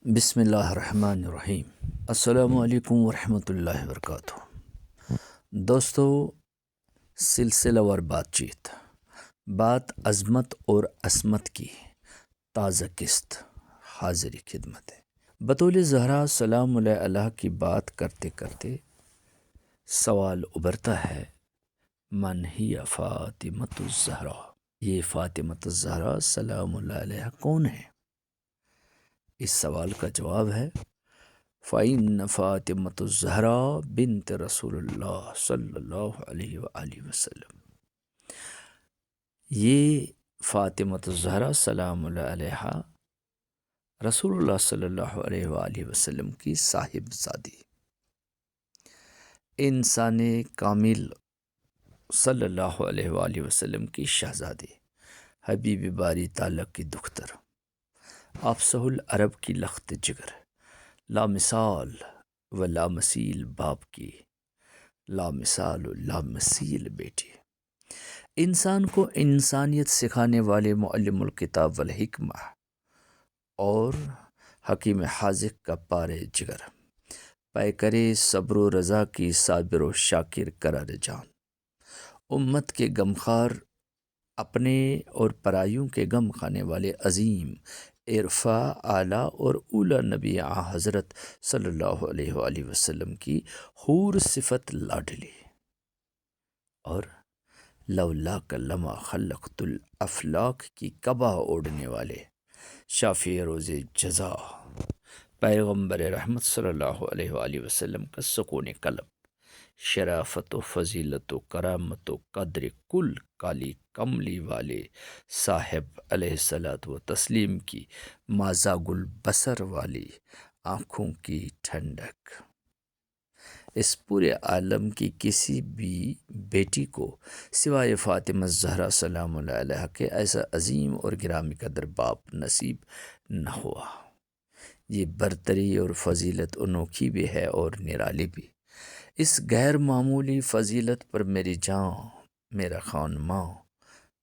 بسم اللہ الرحمن الرحیم۔ السلام علیکم ورحمۃ اللہ وبرکاتہ۔ دوستو، سلسلہ وار بات عظمت اور عصمت کی تازہ قسط حاضری خدمت ہے۔ بطول زہرا سلام اللہ کی بات کرتے کرتے سوال ابھرتا ہے، من ہی فاطمۃ الزہرا؟ یہ فاطمۃ الزہرا سلام اللہ علیہ کون ہے؟ اس سوال کا جواب ہے، فَإِنَّ فاطمۃ الزہرا بنت رسول اللہ صلی اللہ علیہ وآلہ وسلم۔ یہ فاطمۃ الزہرا سلام اللہ علیہ رسول اللہ صلی اللہ علیہ وآلہ وسلم کی صاحب زادی، انسان کامل صلی اللہ علیہ وآلہ وسلم کی شہزادی، حبیب باری تعالیٰ کی دختر، افصح العرب کی لخت جگر، لامثال و لامثیل باپ کی لامثال و لامثیل بیٹی، انسان کو انسانیت سکھانے والے معلم الکتاب والحکمہ اور حکیم حاذق کا پارے جگر، پیکرے صبر و رضا کی صابر و شاکر قرار جان، امت کے غمخوار اپنے اور پرایوں کے غم کھانے والے عظیم عرفا اعلیٰ اور اولا نبی حضرت صلی اللہ علیہ وآلہ وسلم کی حور صفت لاڈلی، اور لولاک لما خلقت الافلاک کی قبا اوڑھنے والے شافع روز جزا، پیغمبر رحمت صلی اللہ علیہ وآلہ وسلم کا سکون قلب، شرافت و فضیلت و کرامت و قدر کل کالی کملی والے صاحب علیہ الصلاۃ و تسلیم کی مازاغ البصر والی آنکھوں کی ٹھنڈک، اس پورے عالم کی کسی بھی بیٹی کو سوائے فاطمہ الزہرا سلام اللہ علیہ کے ایسا عظیم اور گرامی قدر باپ نصیب نہ ہوا۔ یہ برتری اور فضیلت انوکھی بھی ہے اور نرالی بھی۔ اس غیر معمولی فضیلت پر میری جان، میرا خان ماں،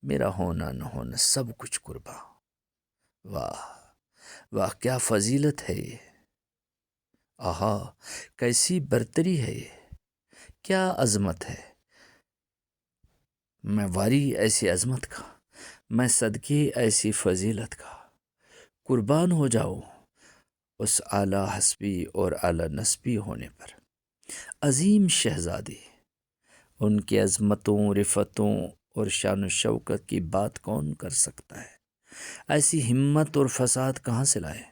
میرا ہونا نہ ہونا سب کچھ قرباں۔ واہ واہ، کیا فضیلت ہے یہ! آہا، کیسی برتری ہے یہ! کیا عظمت ہے! میں واری ایسی عظمت کا، میں صدقے ایسی فضیلت کا، قربان ہو جاؤ اس اعلیٰ حسبی اور اعلیٰ نسبی ہونے پر۔ عظیم شہزادی، ان کی عظمتوں، رفتوں اور شان و شوکت کی بات کون کر سکتا ہے؟ ایسی ہمت اور فساد کہاں سے لائے؟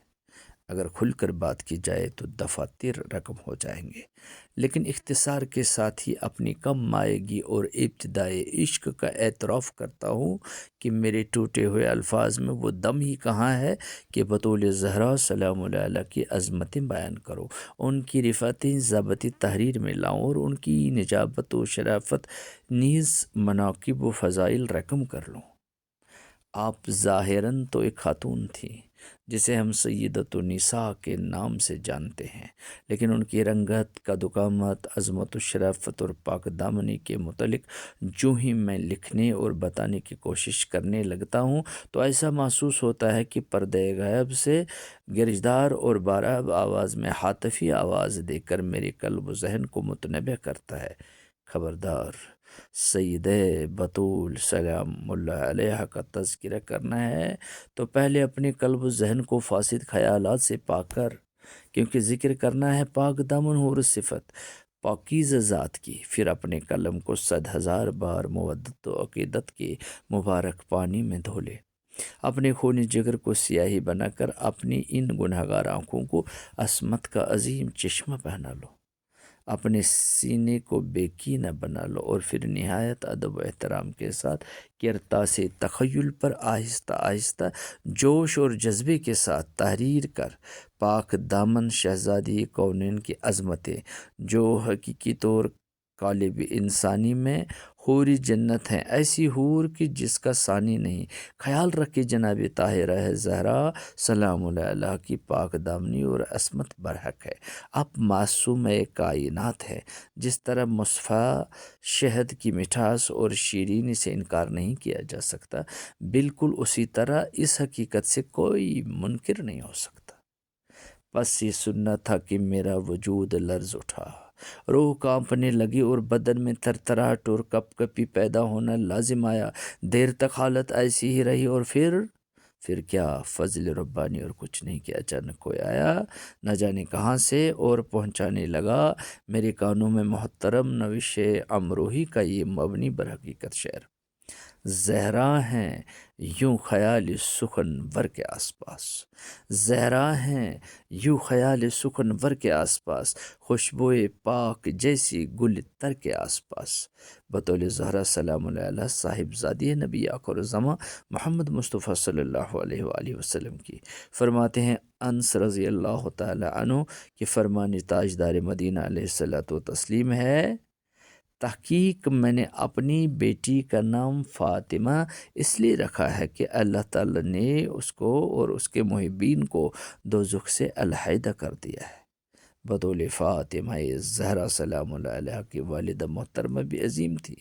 اگر کھل کر بات کی جائے تو دفاتر رقم ہو جائیں گے، لیکن اختصار کے ساتھ ہی اپنی کم مائگی اور ابتدائے عشق کا اعتراف کرتا ہوں کہ میرے ٹوٹے ہوئے الفاظ میں وہ دم ہی کہاں ہے کہ بطول زہرا سلام اللہ علیہ کی عظمتیں بیان کرو، ان کی رفعتیں ضابطی تحریر میں لاؤں اور ان کی نجابت و شرافت نیز مناقب و فضائل رقم کر لوں۔ آپ ظاہراً تو ایک خاتون تھیں جسے ہم سیدۃ النساء کے نام سے جانتے ہیں، لیکن ان کی رنگت، قد-و-قامت، عظمت و شرافت اور پاک دامنی کے متعلق جو ہی میں لکھنے اور بتانے کی کوشش کرنے لگتا ہوں تو ایسا محسوس ہوتا ہے کہ پردہ غیب سے گرجدار اور باراب آواز میں ہاتفی آواز دے کر میرے قلب و ذہن کو متنبہ کرتا ہے، خبردار، سید بطول سلام اللہ علیہ کا تذکرہ کرنا ہے تو پہلے اپنے قلب و ذہن کو فاسد خیالات سے پاک کر، کیونکہ ذکر کرنا ہے پاک دامن حور صفت پاکیزہ ذات کی، پھر اپنے قلم کو 100,000 بار مودت و عقیدت کے مبارک پانی میں دھو لے، اپنے خون جگر کو سیاہی بنا کر اپنی ان گنہگار آنکھوں کو عصمت کا عظیم چشمہ پہنا لو، اپنے سینے کو بیکی نہ بنا لو، اور پھر نہایت ادب و احترام کے ساتھ کرتاس تخیل پر آہستہ آہستہ جوش اور جذبے کے ساتھ تحریر کر پاک دامن شہزادی کونین کی عظمتیں، جو حقیقی طور قالب انسانی میں حوری جنت ہیں، ایسی حور کی جس کا ثانی نہیں، خیال رکھے جناب طاہرہ زہرا سلام اللہ علیہ کی پاک دامنی اور عصمت برحق ہے۔ آپ معصوم کائنات ہے، جس طرح مصفیٰ شہد کی مٹھاس اور شیرینی سے انکار نہیں کیا جا سکتا، بالکل اسی طرح اس حقیقت سے کوئی منکر نہیں ہو سکتا۔ بس یہ سننا تھا کہ میرا وجود لرز اٹھا، روح کانپنے لگی اور بدن میں تھرتھراہٹ اور کپ کپی پیدا ہونا لازم آیا۔ دیر تک حالت ایسی ہی رہی اور پھر کیا، فضل ربانی اور کچھ نہیں کہ اچانک کوئی آیا نہ جانے کہاں سے اور پہنچانے لگا میرے کانوں میں محترم نوش امروہی کا یہ مبنی برحقیقت شعر۔ زہرا ہیں یوں خیال سخن ور کے آس پاس، زہرا ہیں یوں خیال سخن ور کے آس پاس، خوشبوئے پاک جیسی گل تر کے آس پاس۔ بطول زہرا سلام اللہ علیہ صاحب زادی نبی آخر الزماں محمد مصطفیٰ صلی اللہ علیہ وآلہ وسلم کی۔ فرماتے ہیں انس رضی اللہ تعالی عنہ کہ فرمان تاجدار مدینہ علیہ الصلوۃ والتسلیم ہے، تحقیق میں نے اپنی بیٹی کا نام فاطمہ اس لیے رکھا ہے کہ اللہ تعالی نے اس کو اور اس کے محبین کو دوزخ سے علیحدہ کر دیا ہے۔ بطول فاطمہ زہرا سلام اللہ علیہ کی والدہ محترمہ بھی عظیم تھی،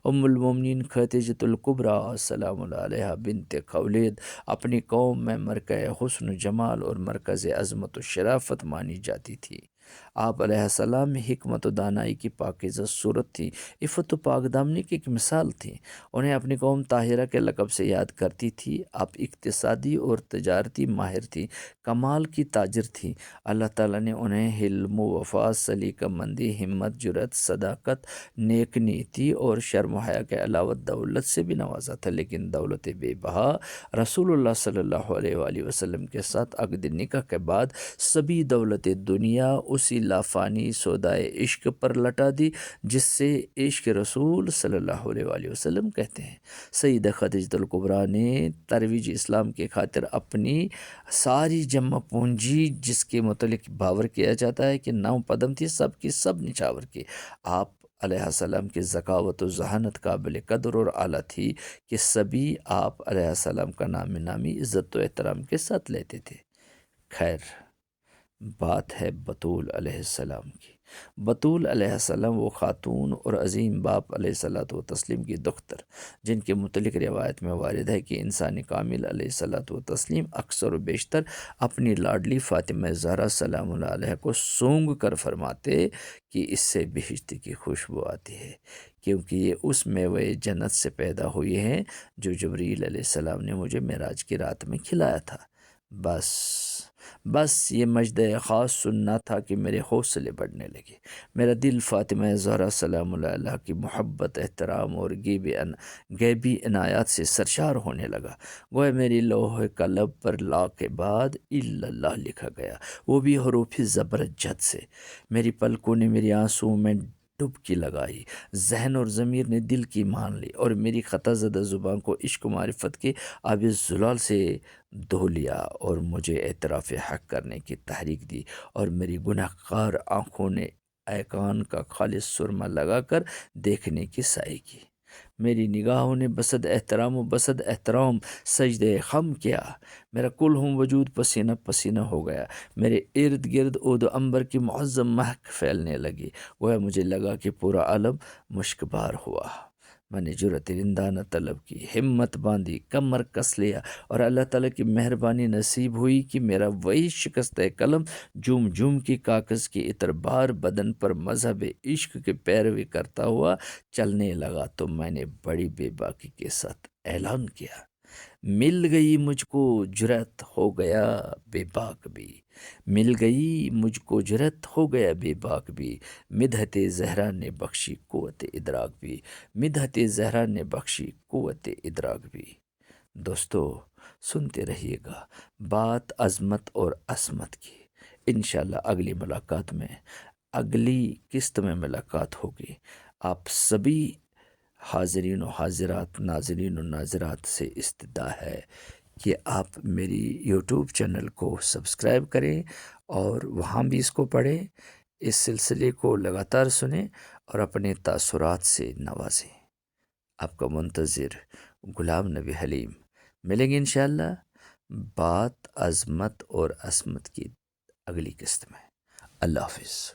ام المومنین خدیجۃ الکبریٰ سلام اللہ علیہ بنت خولید اپنی قوم میں مرکز حسن و جمال اور مرکز عظمت و شرافت مانی جاتی تھی۔ آپ علیہ السلام میں حکمت و دانائی کی پاکیزہ صورت تھی، عفت و پاک دامنی کی ایک مثال تھی۔ انہیں اپنی قوم طاہرہ کے لقب سے یاد کرتی تھی۔ آپ اقتصادی اور تجارتی ماہر تھی، کمال کی تاجر تھی۔ اللہ تعالیٰ نے انہیں حلم و وفا، سلیقہ مندی، ہمت، جرأت، صداقت، نیک نیتی اور شرم و حیا کے علاوہ دولت سے بھی نوازا تھا، لیکن دولت بے بہا رسول اللہ صلی اللہ علیہ وآلہ وسلم کے ساتھ عقد نکاح کے بعد سبھی دولت دنیا اسی لافانی سودائے عشق پر لٹا دی جس سے عشق رسول صلی اللہ علیہ وآلہ وسلم کہتے ہیں۔ سیدہ خدیجہ الکبریٰ نے ترویج اسلام کی خاطر اپنی ساری جمع پونجی، جس کے متعلق باور کیا جاتا ہے کہ 9 قدم تھی، سب کی سب نچھاور کی۔ آپ علیہ السلام کی ذکاوت و ذہانت قابل قدر اور اعلیٰ تھی کہ سبھی آپ علیہ السلام کا نام نامی عزت و احترام کے ساتھ لیتے تھے۔ خیر، بات ہے بطول علیہ السلام کی۔ بطول علیہ السلام وہ خاتون اور عظیم باپ علیہ الصلوۃ والتسلیم کی دختر جن کے متعلق روایت میں وارد ہے کہ انسان کامل علیہ الصلوۃ والتسلیم اکثر و بیشتر اپنی لاڈلی فاطمہ زہرا سلام اللہ علیہ کو سونگ کر فرماتے کہ اس سے بہشت کی خوشبو آتی ہے، کیونکہ یہ اس میوہ جنت سے پیدا ہوئی ہیں جو جبریل علیہ السلام نے مجھے معراج کی رات میں کھلایا تھا۔ بس یہ مجد خاص سننا تھا کہ میرے حوصلے بڑھنے لگے، میرا دل فاطمہ زہرا سلام اللہ علیہ کی محبت، احترام اور غیبی عنایات سے سرشار ہونے لگا۔ گویا میری لوح قلم پر لا کے بعد الا اللہ لکھا گیا، وہ بھی حروف زبرجد سے۔ میری پلکوں نے میری آنسوؤں میں ڈبکی لگائی، ذہن اور ضمیر نے دل کی مان لی اور میری خطا زدہ زبان کو عشق و معرفت کے آب زلال سے دھو لیا اور مجھے اعتراف حق کرنے کی تحریک دی، اور میری گناہ گار آنکھوں نے ایقان کا خالص سرما لگا کر دیکھنے کی سعی کی۔ میری نگاہوں نے بسد احترام سجدے خم کیا، میرا کل ہم وجود پسینہ پسینہ ہو گیا، میرے ارد گرد عود و عنبر کی معظم مہک پھیلنے لگی، گویا مجھے لگا کہ پورا عالم مشک بار ہوا۔ میں نے جرأت رندانہ طلب کی، ہمت باندھی، کمر کس لیا، اور اللہ تعالیٰ کی مہربانی نصیب ہوئی کہ میرا وہی شکستہ قلم جوم جوم کی کاغذ کی عطر بار بدن پر مذہب عشق کی پیروی کرتا ہوا چلنے لگا، تو میں نے بڑی بے باکی کے ساتھ اعلان کیا، مل گئی مجھ کو جرأت، ہو گیا بے باک بھی، مل گئی مجھ کو جرأت، ہو گیا بے باک بھی، مدحت زہرا نے بخشی قوت ادراک بھی، مدحت زہرا نے بخشی قوت ادراک بھی۔ دوستو، سنتے رہیے گا بات عظمت اور عصمت کی۔ انشاءاللہ اگلی ملاقات میں، اگلی قسط میں ملاقات ہوگی۔ آپ سبھی حاضرین و حاضرات، ناظرین و ناظرات سے استدعا ہے کہ آپ میری یوٹیوب چینل کو سبسکرائب کریں اور وہاں بھی اس کو پڑھیں، اس سلسلے کو لگاتار سنیں اور اپنے تاثرات سے نوازیں۔ آپ کا منتظر غلام نبی حلیم۔ ملیں گے انشاءاللہ بات عظمت اور عصمت کی اگلی قسط میں۔ اللہ حافظ۔